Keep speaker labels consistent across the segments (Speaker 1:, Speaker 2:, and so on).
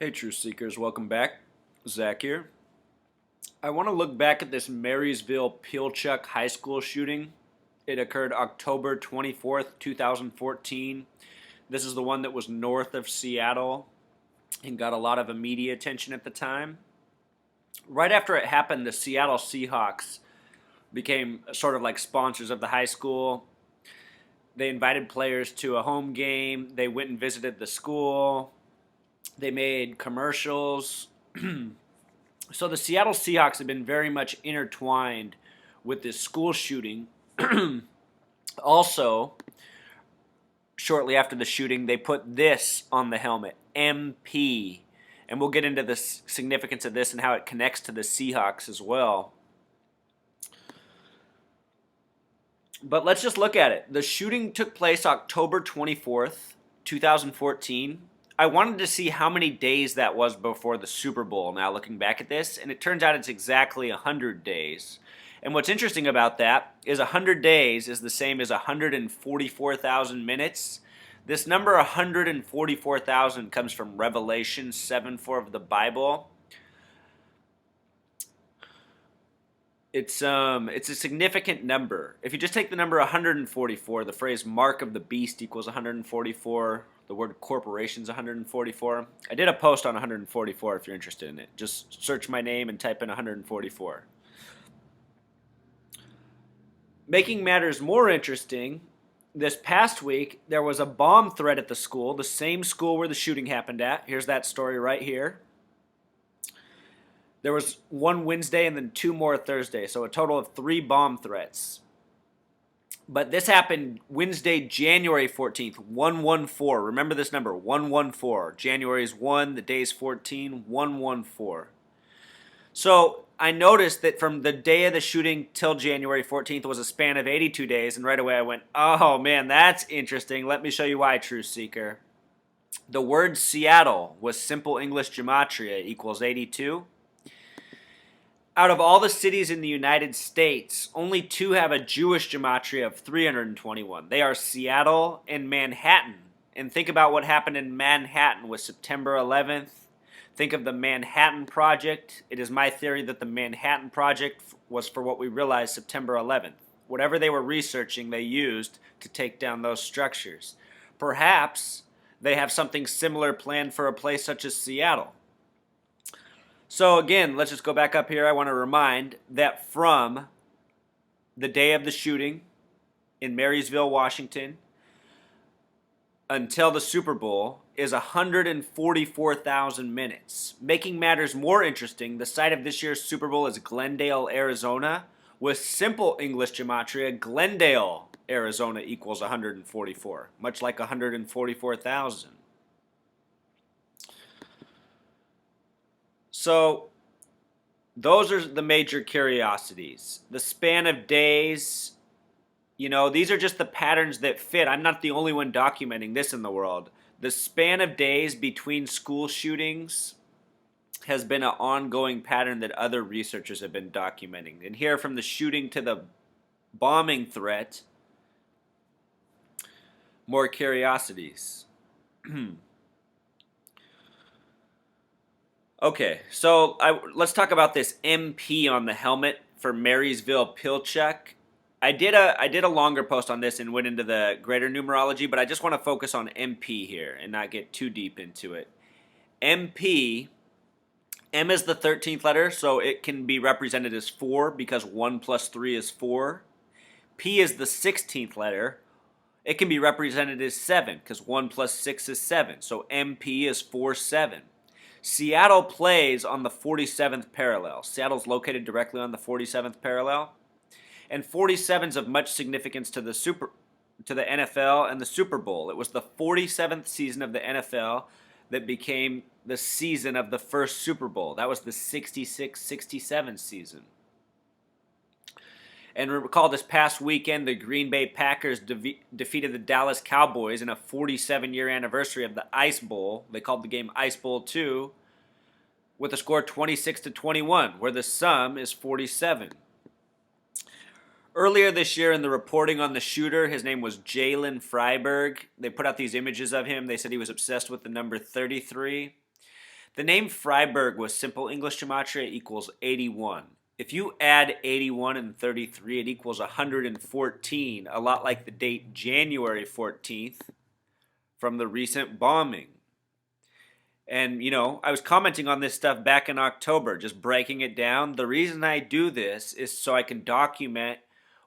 Speaker 1: Hey, Truth Seekers, welcome back. Zach here. I want to look back at this Marysville Pilchuck High School shooting. It occurred October 24th, 2014. This is the one that was north of Seattle and got a lot of media attention at the time. Right after it happened, the Seattle Seahawks became sort of like sponsors of the high school. They invited players to a home game. They went and visited the school. They made commercials. So the Seattle Seahawks have been very much intertwined with this school shooting. Also, shortly after the shooting, they put this on the helmet, MP. And we'll get into the significance of this and how it connects to the Seahawks as well. But let's just look at it. The shooting took place October 24th, 2014. I wanted to see how many days that was before the Super Bowl now looking back at this, and it turns out it's exactly 100 days. And what's interesting about that is 100 days is the same as 144,000 minutes. This number 144,000 comes from Revelation 7:4 of the Bible. It's a significant number. If you just take the number 144, the phrase mark of the beast equals 144. The word corporation's 144. I did a post on 144 if you're interested in it. Just search my name and type in 144. Making matters more interesting, this past week there was a bomb threat at the school, the same school where the shooting happened at. Here's that story right here. There was one Wednesday and then two more Thursday, so a total of 3 bomb threats. But this happened Wednesday, January 14th, 114. Remember this number, 114. January is 1, the day's 14, 114. So I noticed that from the day of the shooting till January 14th was a span of 82 days, and right away I went, oh man, that's interesting. Let me show you why, Truth Seeker. The word Seattle was simple English gematria equals 82. Out of all the cities in the United States, only 2 have a Jewish gematria of 321. They are Seattle and Manhattan. And think about what happened in Manhattan with September 11th. Think of the Manhattan Project. It is my theory that the Manhattan Project was for what we realized September 11th. Whatever they were researching, they used to take down those structures. Perhaps they have something similar planned for a place such as Seattle. So again, let's just go back up here. I want to remind that from the day of the shooting in Marysville, Washington, until the Super Bowl is 144,000 minutes. Making matters more interesting, the site of this year's Super Bowl is Glendale, Arizona. With simple English gematria, Glendale, Arizona equals 144, much like 144,000. So those are the major curiosities. The span of days, these are just the patterns that fit. I'm not the only one documenting this in the world. The span of days between school shootings has been an ongoing pattern that other researchers have been documenting. And here, from the shooting to the bombing threat, more curiosities. Okay, so let's talk about this MP on the helmet for Marysville Pilchuck. I did a longer post on this and went into the greater numerology, but I just want to focus on MP here and not get too deep into it. MP, M is the 13th letter, so it can be represented as 4 because 1 plus 3 is 4. P is the 16th letter. It can be represented as 7 because 1 plus 6 is 7, so MP is 4-7. Seattle plays on the 47th parallel. Seattle's located directly on the 47th parallel. And 47 is of much significance to the NFL and the Super Bowl. It was the 47th season of the NFL that became the season of the first Super Bowl. That was the 66-67 season. And recall this past weekend, the Green Bay Packers defeated the Dallas Cowboys in a 47-year anniversary of the Ice Bowl. They called the game Ice Bowl 2 with a score 26-21, where the sum is 47. Earlier this year in the reporting on the shooter, his name was Jalen Freiberg. They put out these images of him. They said he was obsessed with the number 33. The name Freiburg with simple English gematria equals 81. If you add 81 and 33, it equals 114, a lot like the date January 14th from the recent bombing. And, I was commenting on this stuff back in October, just breaking it down. The reason I do this is so I can document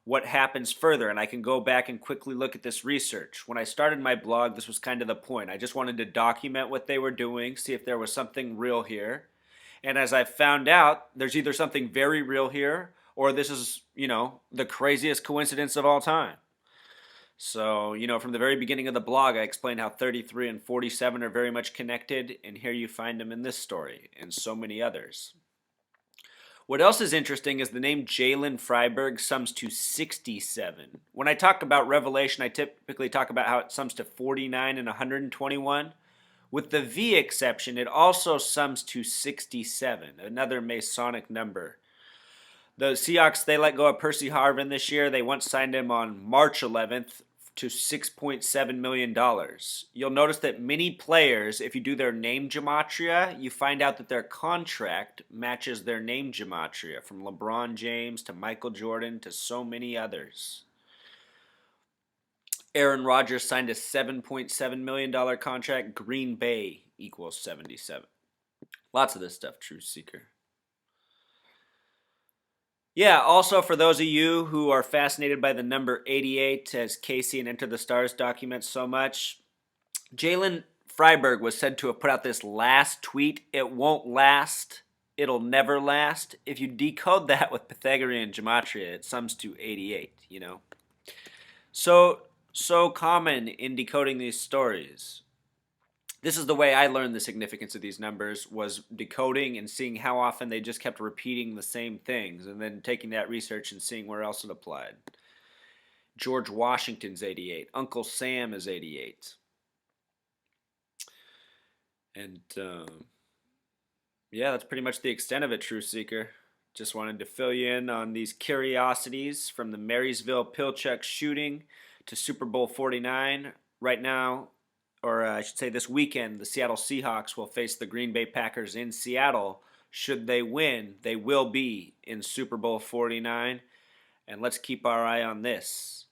Speaker 1: what happens further, and I can go back and quickly look at this research. When I started my blog, this was kind of the point. I just wanted to document what they were doing, see if there was something real here. And as I found out, there's either something very real here, or this is, the craziest coincidence of all time. So, from the very beginning of the blog, I explained how 33 and 47 are very much connected, and here you find them in this story, and so many others. What else is interesting is the name Jalen Freiberg sums to 67. When I talk about Revelation, I typically talk about how it sums to 49 and 121. With the V exception, it also sums to 67, another Masonic number. The Seahawks, they let go of Percy Harvin this year. They once signed him on March 11th to $6.7 million. You'll notice that many players, if you do their name gematria, you find out that their contract matches their name gematria, from LeBron James to Michael Jordan to so many others. Aaron Rodgers signed a $7.7 million contract. Green Bay equals 77. Lots of this stuff, Truth Seeker. Yeah, also for those of you who are fascinated by the number 88, as Casey and Enter the Stars documents so much, Jalen Freiberg was said to have put out this last tweet: "It won't last, it'll never last." If you decode that with Pythagorean gematria, it sums to 88, So common in decoding these stories. This is the way I learned the significance of these numbers, was decoding and seeing how often they just kept repeating the same things, and then taking that research and seeing where else it applied. George Washington's 88. Uncle Sam is 88. And, yeah, that's pretty much the extent of it, Truth Seeker. Just wanted to fill you in on these curiosities from the Marysville Pilchuck shooting to Super Bowl 49. Right now, or I should say this weekend, the Seattle Seahawks will face the Green Bay Packers in Seattle. Should they win, they will be in Super Bowl 49. And let's keep our eye on this.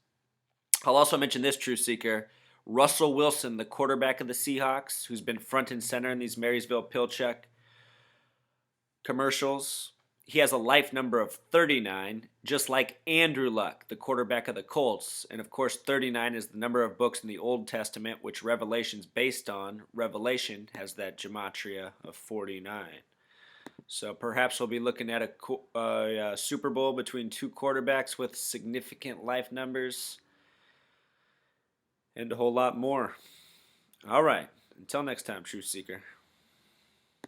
Speaker 1: I'll also mention this, Truth Seeker. Russell Wilson, the quarterback of the Seahawks, who's been front and center in these Marysville Pilchuck commercials, he has a life number of 39, just like Andrew Luck, the quarterback of the Colts. And of course, 39 is the number of books in the Old Testament which Revelation's based on. Revelation has that gematria of 49. So perhaps we'll be looking at a Super Bowl between two quarterbacks with significant life numbers and a whole lot more. All right. Until next time, Truth Seeker.